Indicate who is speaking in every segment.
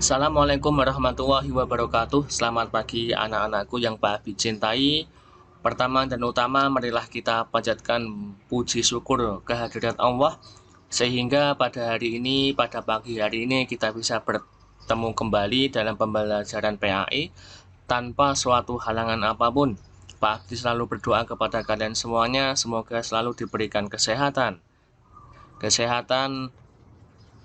Speaker 1: Assalamualaikum warahmatullahi wabarakatuh. Selamat pagi anak-anakku yang Pak Abi cintai. Pertama dan utama, marilah kita panjatkan puji syukur kehadirat Allah sehingga pada hari ini, pada pagi hari ini kita bisa bertemu kembali dalam pembelajaran PAI tanpa suatu halangan apapun. Pak Abdi selalu berdoa kepada kalian semuanya, semoga selalu diberikan kesehatan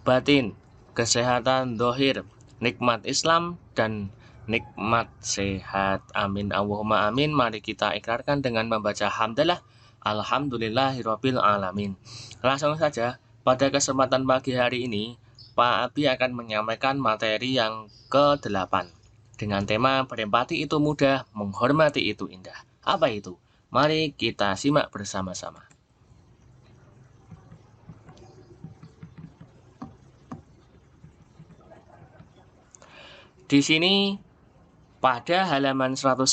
Speaker 1: batin, kesehatan dohir, nikmat Islam, dan nikmat sehat. Amin. Allahumma amin. Mari kita ikrarkan dengan membaca hamdalah. Alhamdulillahirabbil alamin. Langsung saja, pada kesempatan pagi hari ini, Pak Abi akan menyampaikan materi yang ke-8 dengan tema berempati itu mudah, menghormati itu indah. Apa itu? Mari kita simak bersama-sama. Di sini pada halaman 109,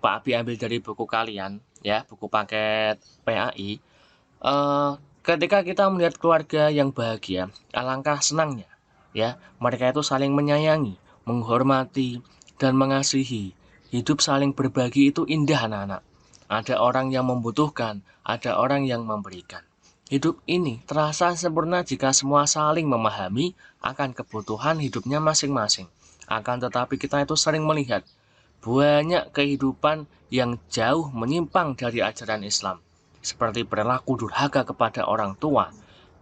Speaker 1: Pak Abi ambil dari buku kalian, ya, buku paket PAI. Ketika kita melihat keluarga yang bahagia, alangkah senangnya, ya, mereka itu saling menyayangi, menghormati, dan mengasihi. Hidup saling berbagi itu indah, anak-anak. Ada orang yang membutuhkan, ada orang yang memberikan. Hidup ini terasa sempurna jika semua saling memahami akan kebutuhan hidupnya masing-masing. Akan tetapi kita itu sering melihat banyak kehidupan yang jauh menyimpang dari ajaran Islam, seperti perilaku durhaka kepada orang tua,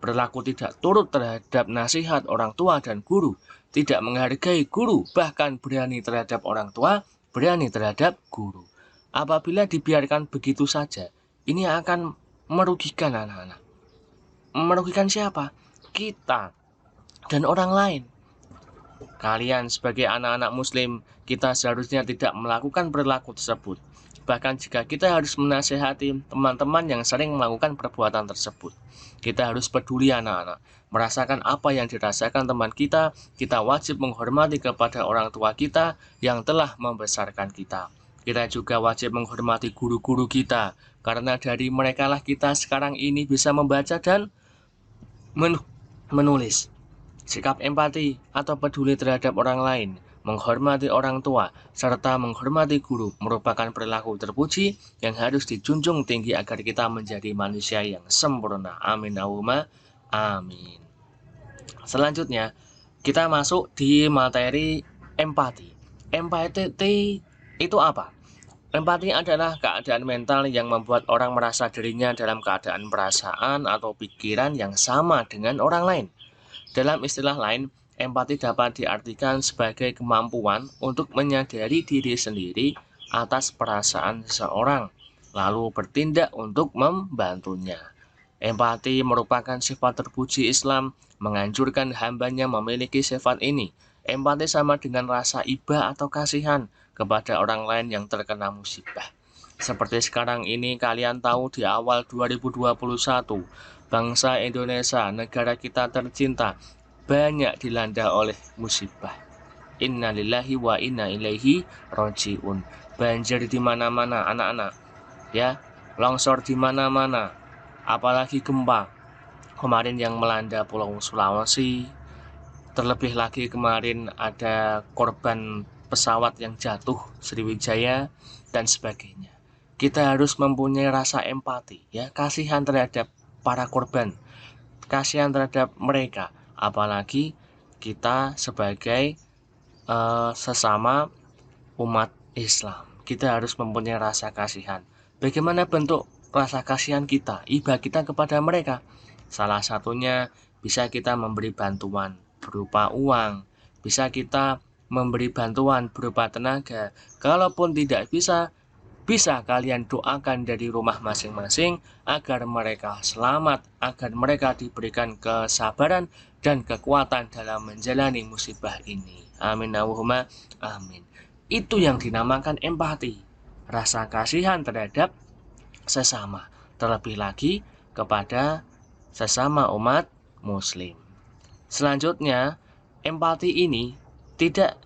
Speaker 1: perilaku tidak turut terhadap nasihat orang tua dan guru, tidak menghargai guru, bahkan berani terhadap orang tua, berani terhadap guru. Apabila dibiarkan begitu saja, ini akan merugikan anak-anak. Merugikan siapa? Kita dan orang lain. Kalian sebagai anak-anak muslim, kita seharusnya tidak melakukan perilaku tersebut. Bahkan jika kita harus menasehati teman-teman yang sering melakukan perbuatan tersebut, kita harus peduli anak-anak, merasakan apa yang dirasakan teman kita. Kita wajib menghormati kepada orang tua kita yang telah membesarkan kita. Kita juga wajib menghormati guru-guru kita, karena dari merekalah kita sekarang ini bisa membaca dan menulis. Sikap empati atau peduli terhadap orang lain, menghormati orang tua, serta menghormati guru merupakan perilaku terpuji yang harus dijunjung tinggi agar kita menjadi manusia yang sempurna. Amin. Allahumma amin. Selanjutnya, kita masuk di materi empati. Empati itu apa? Empati adalah keadaan mental yang membuat orang merasa dirinya dalam keadaan perasaan atau pikiran yang sama dengan orang lain. Dalam istilah lain, empati dapat diartikan sebagai kemampuan untuk menyadari diri sendiri atas perasaan seseorang, lalu bertindak untuk membantunya. Empati merupakan sifat terpuji Islam, menganjurkan hambanya memiliki sifat ini. Empati sama dengan rasa iba atau kasihan kepada orang lain yang terkena musibah. Seperti sekarang ini kalian tahu di awal 2021, bangsa Indonesia, negara kita tercinta, banyak dilanda oleh musibah. Innalillahi wa inna ilaihi rojiun. Banjir di mana-mana anak-anak, ya, longsor di mana-mana, apalagi gempa kemarin yang melanda Pulau Sulawesi. Terlebih lagi kemarin ada korban pesawat yang jatuh Sriwijaya dan sebagainya. Kita harus mempunyai rasa empati, ya, kasihan terhadap para korban, kasihan terhadap mereka, apalagi kita sebagai sesama umat Islam. Kita harus mempunyai rasa kasihan. Bagaimana bentuk rasa kasihan kita, iba kita kepada mereka? Salah satunya bisa kita memberi bantuan berupa uang, bisa kita memberi bantuan berupa tenaga. Kalaupun tidak bisa kalian doakan dari rumah masing-masing agar mereka selamat, agar mereka diberikan kesabaran dan kekuatan dalam menjalani musibah ini. Amin. Allahumma amin. Itu yang dinamakan empati, rasa kasihan terhadap sesama, terlebih lagi kepada sesama umat muslim. Selanjutnya, empati ini tidak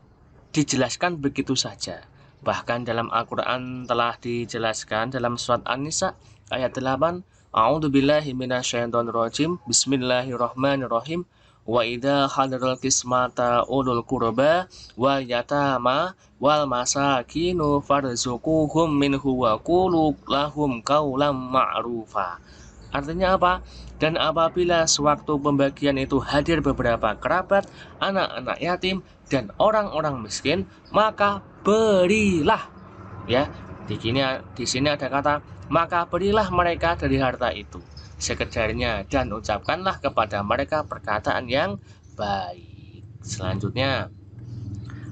Speaker 1: dijelaskan begitu saja. Bahkan dalam Al-Quran telah dijelaskan dalam surat An-Nisa ayat 8, A'udzubillahi minasyaitonirrajim, Bismillahirrahmanirrahim, wa idza hadaral qismata ulul qurba wal yatama wal masakinu farzuquhum minhu wa qulu lahum qaulam ma'rufa. Artinya apa? Dan apabila sewaktu pembagian itu hadir beberapa kerabat, anak-anak yatim, dan orang-orang miskin, maka berilah. Ya, di sini ada kata, maka berilah mereka dari harta itu sekedarnya dan ucapkanlah kepada mereka perkataan yang baik. Selanjutnya,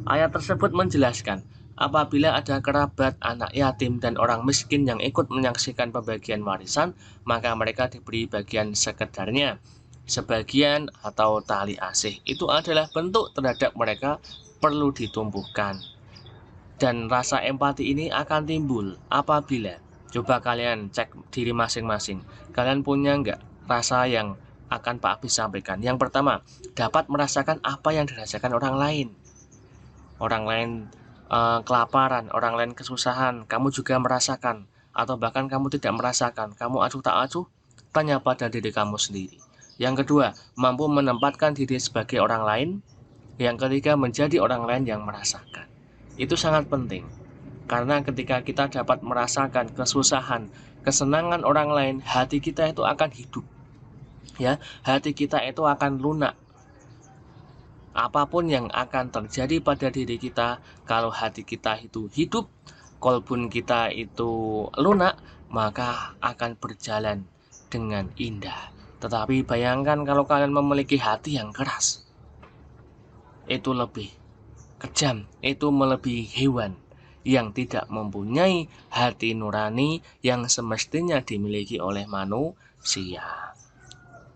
Speaker 1: ayat tersebut menjelaskan apabila ada kerabat, anak yatim, dan orang miskin yang ikut menyaksikan pembagian warisan, maka mereka diberi bagian sekedarnya. Sebagian atau tali asih itu adalah bentuk terhadap mereka perlu ditumbuhkan. Dan rasa empati ini akan timbul apabila, coba kalian cek diri masing-masing, kalian punya nggak rasa yang akan Pak Abis sampaikan? Yang pertama, dapat merasakan apa yang dirasakan orang lain. Orang lain kelaparan, orang lain kesusahan, kamu juga merasakan. Atau bahkan kamu tidak merasakan, kamu acuh tak acuh, tanya pada diri kamu sendiri. Yang kedua, mampu menempatkan diri sebagai orang lain. Yang ketiga, menjadi orang lain yang merasakan. Itu sangat penting, karena ketika kita dapat merasakan kesusahan, kesenangan orang lain, hati kita itu akan hidup. Ya, hati kita itu akan lunak. Apapun yang akan terjadi pada diri kita, kalau hati kita itu hidup, kolbun kita itu lunak, maka akan berjalan dengan indah. Tetapi bayangkan kalau kalian memiliki hati yang keras, itu lebih kejam, itu melebihi hewan yang tidak mempunyai hati nurani yang semestinya dimiliki oleh manusia.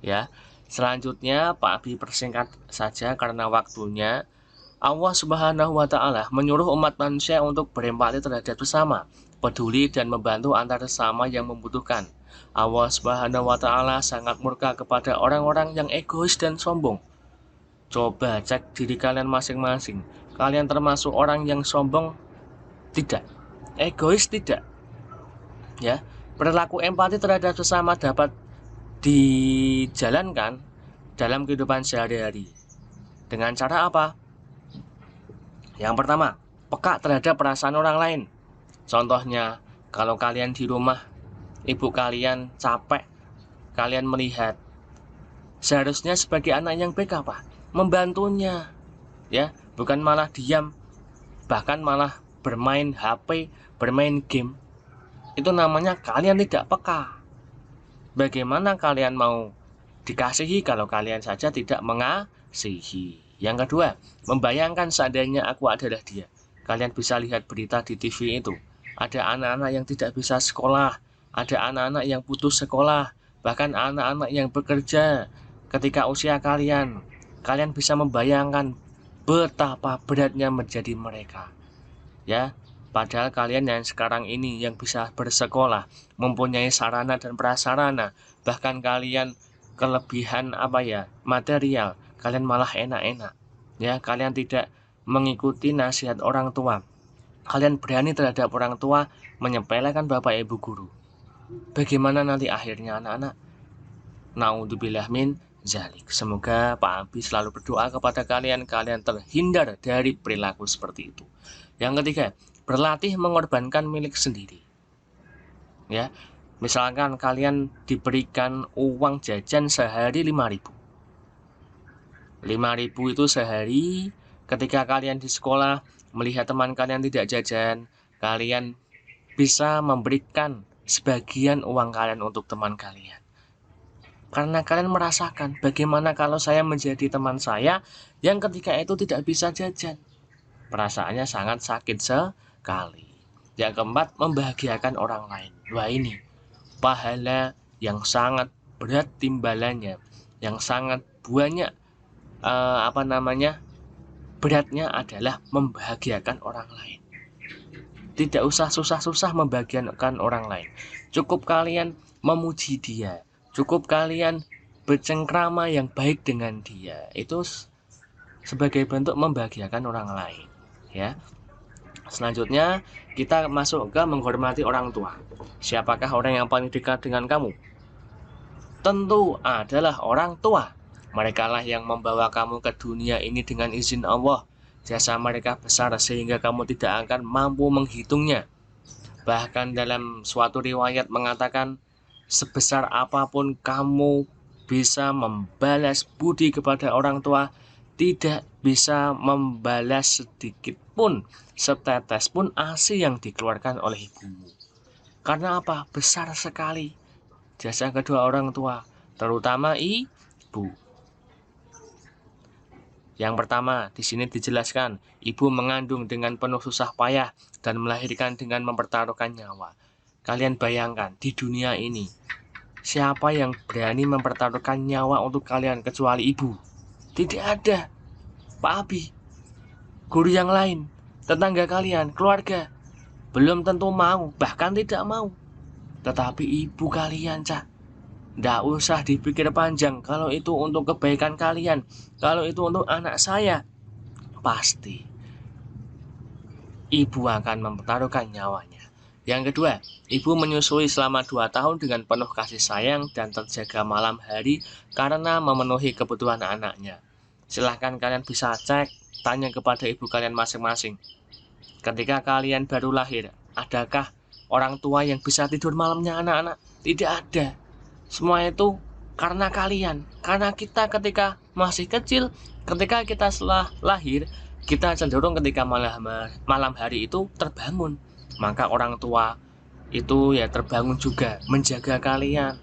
Speaker 1: Ya, selanjutnya Pak Abi persingkat saja karena waktunya. Allah Subhanahu wa Ta'ala menyuruh umat manusia untuk berempati terhadap sesama, peduli dan membantu antar sesama yang membutuhkan. Allah Subhanahu wa Ta'ala sangat murka kepada orang-orang yang egois dan sombong. Coba cek diri kalian masing-masing. Kalian termasuk orang yang sombong? Tidak. Egois? Tidak. Ya, perilaku empati terhadap sesama dapat dijalankan dalam kehidupan sehari-hari. Dengan cara apa? Yang pertama, peka terhadap perasaan orang lain. Contohnya, kalau kalian di rumah, ibu kalian capek, kalian melihat, seharusnya sebagai anak yang baik apa? Membantunya. Ya, bukan malah diam, bahkan malah bermain HP, bermain game. Itu namanya kalian tidak peka. Bagaimana kalian mau dikasihi kalau kalian saja tidak mengasihi? Yang kedua, membayangkan seandainya aku adalah dia. Kalian bisa lihat berita di TV itu. Ada anak-anak yang tidak bisa sekolah, ada anak-anak yang putus sekolah, bahkan anak-anak yang bekerja ketika usia kalian. Kalian bisa membayangkan betapa beratnya menjadi mereka. Ya, padahal kalian yang sekarang ini yang bisa bersekolah, mempunyai sarana dan prasarana, bahkan kalian kelebihan material, kalian malah enak-enak. Ya, kalian tidak mengikuti nasihat orang tua. Kalian berani terhadap orang tua menyepelekan bapak ibu guru. Bagaimana nanti akhirnya anak-anak? Naudzubillah min zalik. Semoga Pak Abi selalu berdoa kepada kalian terhindar dari perilaku seperti itu. Yang ketiga, berlatih mengorbankan milik sendiri. Ya, misalkan kalian diberikan uang jajan sehari 5.000. 5.000 itu sehari. Ketika kalian di sekolah melihat teman kalian tidak jajan, kalian bisa memberikan sebagian uang kalian untuk teman kalian. Karena kalian merasakan bagaimana kalau saya menjadi teman saya yang ketika itu tidak bisa jajan. Perasaannya sangat sakit sekali. Yang keempat, membahagiakan orang lain. Wah, ini pahala yang sangat berat timbalannya, yang sangat banyak beratnya adalah membahagiakan orang lain. Tidak usah susah-susah membahagiakan orang lain. Cukup kalian memuji dia, cukup kalian bercengkrama yang baik dengan dia. Itu sebagai bentuk membahagiakan orang lain. Ya. Selanjutnya kita masuk ke menghormati orang tua. Siapakah orang yang paling dekat dengan kamu? Tentu adalah orang tua. Merekalah yang membawa kamu ke dunia ini dengan izin Allah. Jasa mereka besar sehingga kamu tidak akan mampu menghitungnya. Bahkan dalam suatu riwayat mengatakan, sebesar apapun kamu bisa membalas budi kepada orang tua, tidak bisa membalas sedikit pun, setetes pun ASI yang dikeluarkan oleh ibumu. Karena apa? Besar sekali jasa kedua orang tua, terutama ibu. Yang pertama, di sini dijelaskan, ibu mengandung dengan penuh susah payah dan melahirkan dengan mempertaruhkan nyawa. Kalian bayangkan, di dunia ini, siapa yang berani mempertaruhkan nyawa untuk kalian kecuali ibu? Tidak ada. Pak Abi, guru yang lain, tetangga kalian, keluarga, belum tentu mau, bahkan tidak mau. Tetapi ibu kalian, Cak, nggak usah dipikir panjang. Kalau itu untuk kebaikan kalian, kalau itu untuk anak saya, pasti ibu akan mempertaruhkan nyawanya. Yang kedua, ibu menyusui selama 2 tahun dengan penuh kasih sayang dan terjaga malam hari karena memenuhi kebutuhan anaknya. Silahkan kalian bisa cek, tanya kepada ibu kalian masing-masing. Ketika kalian baru lahir, adakah orang tua yang bisa tidur malamnya anak-anak? Tidak ada. Semua itu karena kalian, karena kita ketika masih kecil, ketika kita setelah lahir, kita cenderung ketika malam hari itu terbangun. Maka orang tua itu ya terbangun juga menjaga kalian.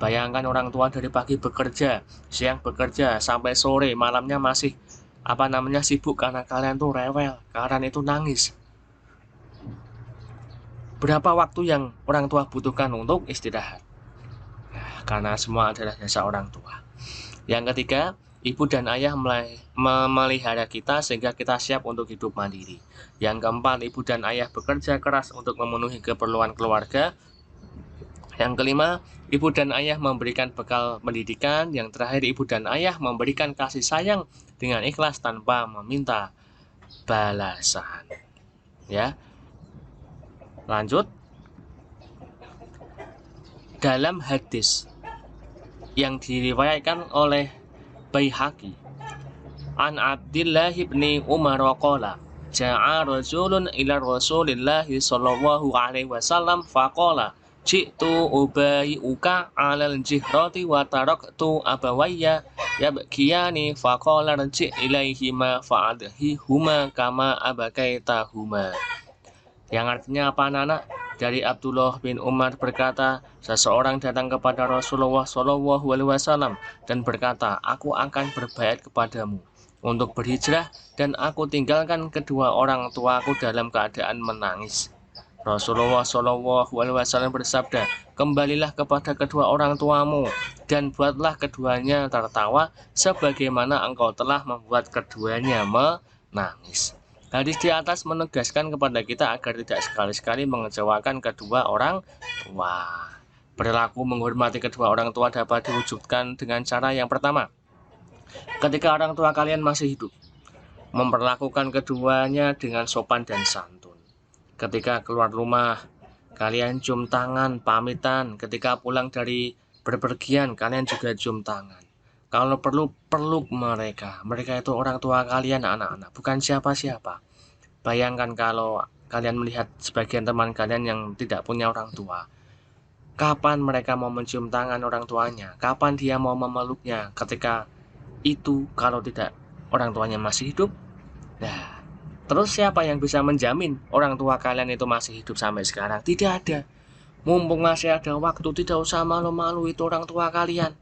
Speaker 1: Bayangkan orang tua dari pagi bekerja, siang bekerja, sampai sore, malamnya masih sibuk karena kalian tuh rewel, kalian itu nangis. Berapa waktu yang orang tua butuhkan untuk istirahat? Karena semua adalah jasa orang tua. Yang ketiga, ibu dan ayah memelihara kita sehingga kita siap untuk hidup mandiri. Yang keempat, ibu dan ayah bekerja keras untuk memenuhi keperluan keluarga. Yang kelima, ibu dan ayah memberikan bekal pendidikan. Yang terakhir, ibu dan ayah memberikan kasih sayang dengan ikhlas tanpa meminta balasan. Ya. Lanjut. Dalam hadis yang diriwayatkan oleh Baihaqi, an Abdillah bin Umar qala, ja'a rajulun ila Rasulillah sallallahu alaihi wasallam faqala, ji'tu ubayyuka 'alal jihrati wa taraktu abawayya yabkiyani faqala rji' ilaihima fa'adhihuma kama abakaitahuma. Yang artinya apa, anak-anak? Dari Abdullah bin Umar berkata, seseorang datang kepada Rasulullah SAW dan berkata, aku akan berbaiat kepadamu untuk berhijrah dan aku tinggalkan kedua orang tuaku dalam keadaan menangis. Rasulullah SAW bersabda, kembalilah kepada kedua orang tuamu dan buatlah keduanya tertawa sebagaimana engkau telah membuat keduanya menangis. Hadis di atas menegaskan kepada kita agar tidak sekali-sekali mengecewakan kedua orang tua. Perilaku menghormati kedua orang tua dapat diwujudkan dengan cara yang pertama. Ketika orang tua kalian masih hidup, memperlakukan keduanya dengan sopan dan santun. Ketika keluar rumah, kalian cium tangan, pamitan. Ketika pulang dari berpergian, kalian juga cium tangan. Kalau perlu, peluk mereka. Mereka itu orang tua kalian, anak-anak, bukan siapa-siapa. Bayangkan kalau kalian melihat sebagian teman kalian yang tidak punya orang tua. Kapan mereka mau mencium tangan orang tuanya? Kapan dia mau memeluknya? Ketika itu, kalau tidak orang tuanya masih hidup. Nah, terus siapa yang bisa menjamin orang tua kalian itu masih hidup sampai sekarang? Tidak ada. Mumpung masih ada waktu, tidak usah malu-malu, itu orang tua kalian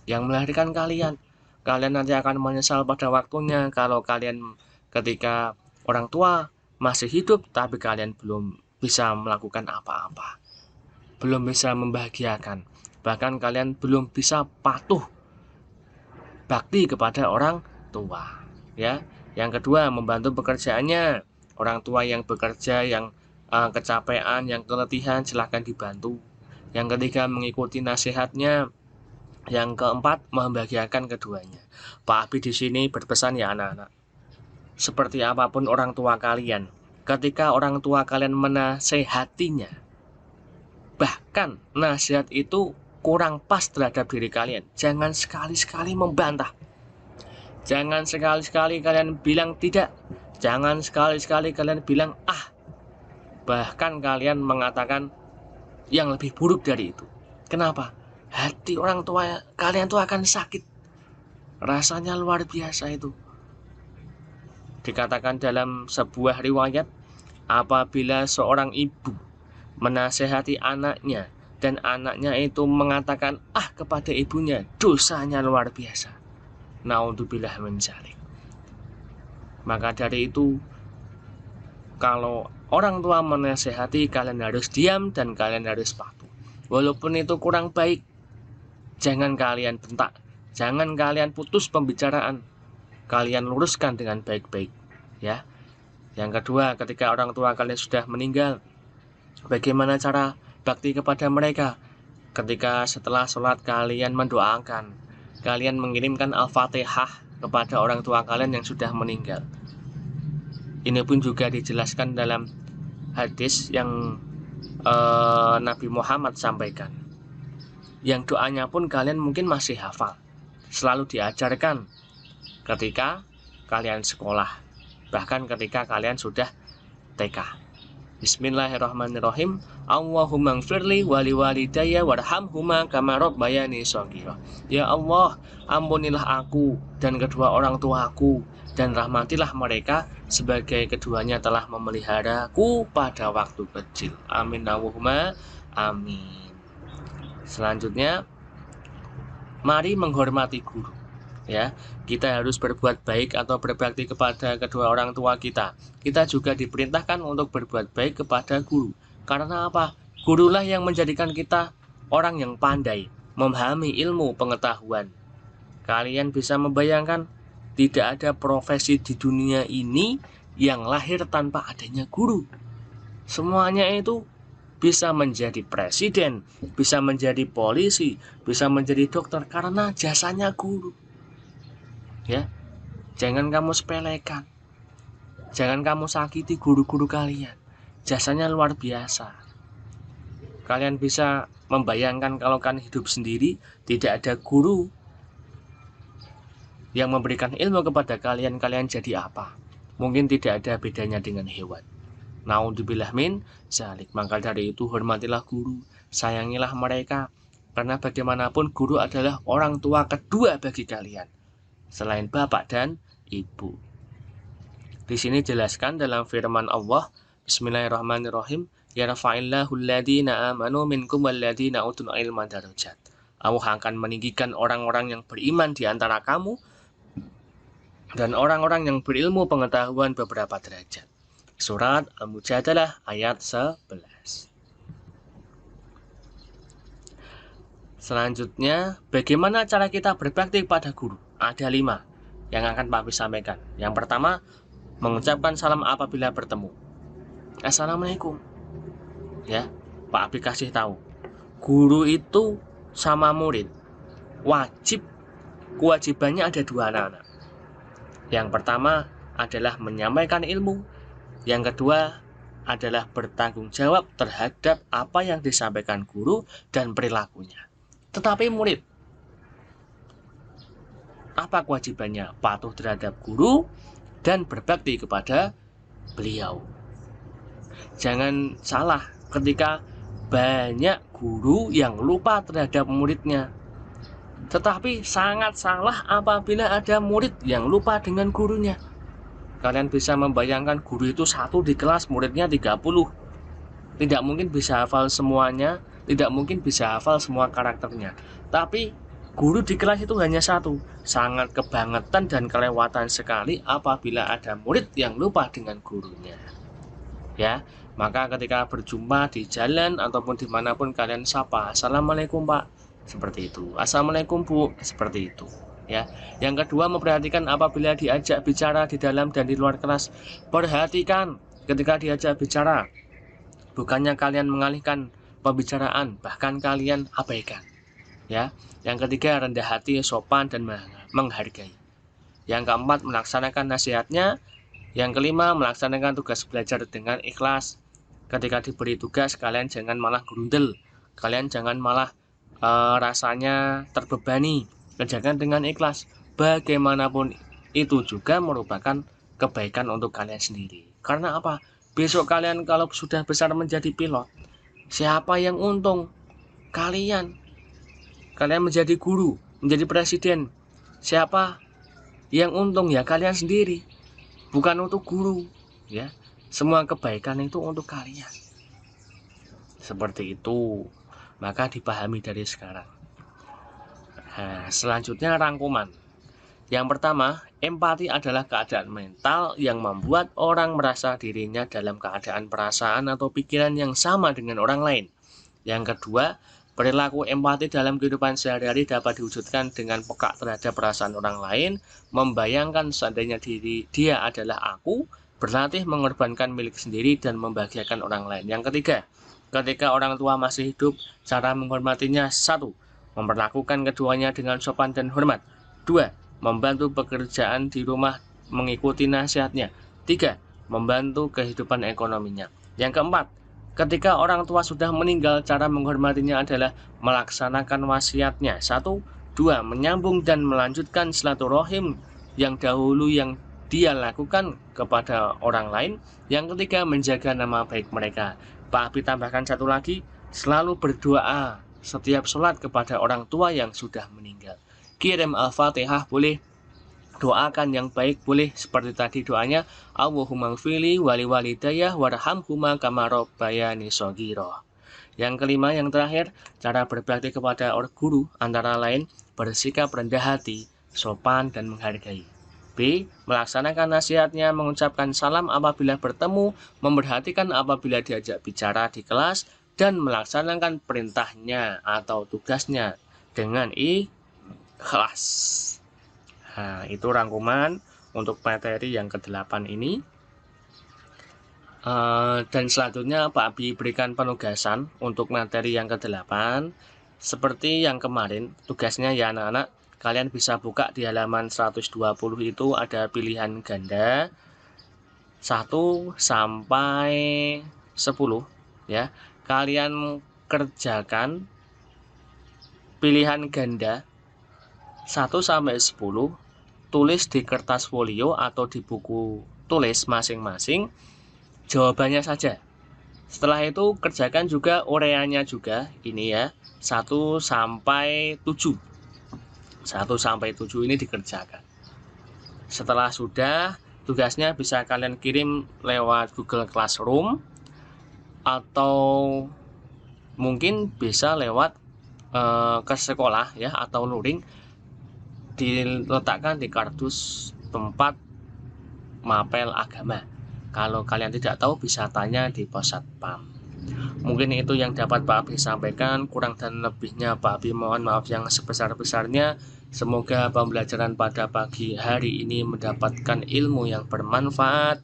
Speaker 1: yang melahirkan kalian. Kalian nanti akan menyesal pada waktunya kalau kalian ketika orang tua masih hidup tapi kalian belum bisa melakukan apa-apa, belum bisa membahagiakan, bahkan kalian belum bisa patuh bakti kepada orang tua. Ya. Yang kedua, membantu pekerjaannya. Orang tua yang bekerja, yang kecapean, yang keletihan, silahkan dibantu. Yang ketiga, mengikuti nasihatnya. Yang keempat, membahagiakan keduanya. Pak Abi di sini berpesan ya anak-anak. Seperti apapun orang tua kalian, ketika orang tua kalian menasehatinya, bahkan nasihat itu kurang pas terhadap diri kalian, jangan sekali-sekali membantah. Jangan sekali-sekali kalian bilang tidak. Jangan sekali-sekali kalian bilang ah. Bahkan kalian mengatakan yang lebih buruk dari itu. Kenapa? Hati orang tua kalian tuh akan sakit. Rasanya luar biasa itu. Dikatakan dalam sebuah riwayat, apabila seorang ibu menasehati anaknya dan anaknya itu mengatakan ah kepada ibunya, dosanya luar biasa. Naudzubillah min dzalik. Maka dari itu, kalau orang tua menasehati, kalian harus diam dan kalian harus patuh. Walaupun itu kurang baik, jangan kalian bentak, jangan kalian putus pembicaraan, kalian luruskan dengan baik-baik, ya. Yang kedua, ketika orang tua kalian sudah meninggal, bagaimana cara bakti kepada mereka? Ketika setelah sholat kalian mendoakan, kalian mengirimkan Al-Fatihah kepada orang tua kalian yang sudah meninggal. Ini pun juga dijelaskan dalam hadis yang Nabi Muhammad sampaikan. Yang doanya pun kalian mungkin masih hafal. Selalu diajarkan ketika kalian sekolah, bahkan ketika kalian sudah TK. Bismillahirrahmanirrahim. Allahumma gfirli wali walidayya warhamhuma kama rabbayani shaghira. Ya Allah, ampunilah aku dan kedua orang tuaku dan rahmatilah mereka sebagai keduanya telah memeliharaku pada waktu kecil. Amin Allahumma amin. Selanjutnya, mari menghormati guru. Ya, kita harus berbuat baik atau berbakti kepada kedua orang tua kita. Kita juga diperintahkan untuk berbuat baik kepada guru. Karena apa? Gurulah yang menjadikan kita orang yang pandai, memahami ilmu pengetahuan. Kalian bisa membayangkan, tidak ada profesi di dunia ini yang lahir tanpa adanya guru. Semuanya itu bisa menjadi presiden, bisa menjadi polisi, bisa menjadi dokter karena jasanya guru. Ya, jangan kamu sepelekan, jangan kamu sakiti guru-guru kalian. Jasanya luar biasa. Kalian bisa membayangkan kalau kalian hidup sendiri, tidak ada guru yang memberikan ilmu kepada kalian, kalian jadi apa? Mungkin tidak ada bedanya dengan hewan. Naudzubillah min dzalik. Maka dari itu hormatilah guru, sayangilah mereka, karena bagaimanapun guru adalah orang tua kedua bagi kalian selain bapak dan ibu. Di sini jelaskan dalam firman Allah, Bismillahirrahmanirrahim, yarfa'illahu alladhina amanu minkum walladhina utul ilma darajat. Allah akan meninggikan orang-orang yang beriman di antara kamu dan orang-orang yang berilmu pengetahuan beberapa derajat. Surat Al-Mujadalah ayat 11. Selanjutnya, bagaimana cara kita berbakti kepada guru? Ada 5 yang akan Pak Abi sampaikan. Yang pertama, mengucapkan salam apabila bertemu. Assalamualaikum. Ya, Pak Abi kasih tahu. Guru itu sama murid kewajibannya ada 2 anak-anak. Yang pertama adalah menyampaikan ilmu. Yang kedua adalah bertanggung jawab terhadap apa yang disampaikan guru dan perilakunya. Tetapi murid, apa kewajibannya? Patuh terhadap guru dan berbakti kepada beliau. Jangan salah ketika banyak guru yang lupa terhadap muridnya. Tetapi sangat salah apabila ada murid yang lupa dengan gurunya. Kalian bisa membayangkan guru itu satu di kelas, muridnya 30. Tidak mungkin bisa hafal semuanya, tidak mungkin bisa hafal semua karakternya. Tapi guru di kelas itu hanya satu. Sangat kebangetan dan kelewatan sekali apabila ada murid yang lupa dengan gurunya. Ya, maka ketika berjumpa di jalan ataupun dimanapun kalian sapa, Assalamualaikum Pak, seperti itu. Assalamualaikum Bu, seperti itu. Ya, yang kedua, memperhatikan apabila diajak bicara di dalam dan di luar kelas. Perhatikan ketika diajak bicara, bukannya kalian mengalihkan pembicaraan, bahkan kalian abaikan. Ya, yang ketiga, rendah hati, sopan dan menghargai. Yang keempat, melaksanakan nasihatnya. Yang kelima, melaksanakan tugas belajar dengan ikhlas. Ketika diberi tugas, kalian jangan malah gerundel, kalian jangan malah rasanya terbebani, kerjakan dengan ikhlas. Bagaimanapun itu juga merupakan kebaikan untuk kalian sendiri. Karena apa? Besok kalian kalau sudah besar menjadi pilot, siapa yang untung? Kalian. Kalian menjadi guru, menjadi presiden. Siapa yang untung? Ya kalian sendiri. Bukan untuk guru, ya. Semua kebaikan itu untuk kalian. Seperti itu. Maka dipahami dari sekarang. Nah, selanjutnya rangkuman. Yang pertama, empati adalah keadaan mental yang membuat orang merasa dirinya dalam keadaan perasaan atau pikiran yang sama dengan orang lain. Yang kedua, perilaku empati dalam kehidupan sehari-hari dapat diwujudkan dengan peka terhadap perasaan orang lain, membayangkan seandainya dia adalah aku, berlatih mengorbankan milik sendiri dan membahagiakan orang lain. Yang ketiga, ketika orang tua masih hidup, cara menghormatinya: 1. Memperlakukan keduanya dengan sopan dan hormat. 2. Membantu pekerjaan di rumah mengikuti nasihatnya. 3. Membantu kehidupan ekonominya. Yang keempat, ketika orang tua sudah meninggal, cara menghormatinya adalah melaksanakan wasiatnya. 1. 2. Menyambung dan melanjutkan silaturahim yang dahulu yang dia lakukan kepada orang lain. Yang ketiga, menjaga nama baik mereka. Pak Abi tambahkan satu lagi, selalu berdoa setiap sholat kepada orang tua yang sudah meninggal. Kirim Al-Fatihah boleh, doakan yang baik boleh, seperti tadi doanya, Allahumma gfirli wali walidayah warhamhuma kama rabbayani shaghira. Yang kelima, yang terakhir, cara berbakti kepada orang guru antara lain bersikap rendah hati, sopan dan menghargai. B. Melaksanakan nasihatnya, mengucapkan salam apabila bertemu, memperhatikan apabila diajak bicara di kelas, dan melaksanakan perintahnya atau tugasnya dengan ikhlas. Nah, itu rangkuman untuk materi yang ke-8 ini. Dan selanjutnya Pak Abi berikan penugasan untuk materi yang ke-8. Seperti yang kemarin, tugasnya ya anak-anak, kalian bisa buka di halaman 120 itu ada pilihan ganda 1 sampai 10 ya. Kalian kerjakan pilihan ganda 1 sampai 10, tulis di kertas folio atau di buku tulis masing-masing jawabannya saja. Setelah itu kerjakan juga ureanya juga, ini ya, 1 sampai 7. 1 sampai 7 ini dikerjakan. Setelah sudah, tugasnya bisa kalian kirim lewat Google Classroom atau mungkin bisa lewat ke sekolah ya, atau luring, diletakkan di kardus tempat mapel agama. Kalau kalian tidak tahu bisa tanya di pos satpam. Mungkin itu yang dapat Pak Abi sampaikan. Kurang dan lebihnya Pak Abi mohon maaf yang sebesar-besarnya. Semoga pembelajaran pada pagi hari ini mendapatkan ilmu yang bermanfaat,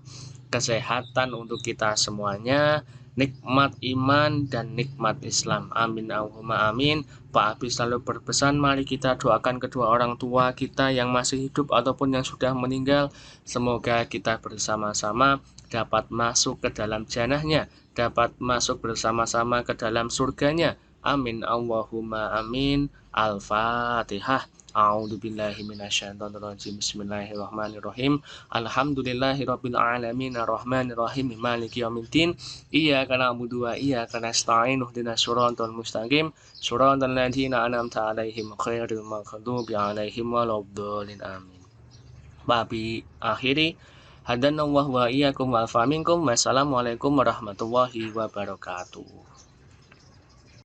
Speaker 1: kesehatan untuk kita semuanya, nikmat iman dan nikmat Islam. Amin Allahumma amin. Pak Abi selalu berpesan, mari kita doakan kedua orang tua kita yang masih hidup ataupun yang sudah meninggal. Semoga kita bersama-sama dapat masuk ke dalam jannahnya, dapat masuk bersama-sama ke dalam surganya. Amin Allahumma amin. Al-Fatihah. A'udzubillahi minasyaitonirrajim. Bismillahirrahmanirrahim. Alhamdulillahirabbil alamin arrahmanirrahim maliki yaumiddin. Iyyaka na'budu wa iyyaka nasta'in ihdinas shiratal mustaqim shiratal ladzina an'amta 'alaihim ghairil maghdubi 'alaihim waladdallin amin. Babi akhiri hadanallahu wa iyyakum wa afa minkum. Wassalamualaikum warahmatullahi wabarakatuh.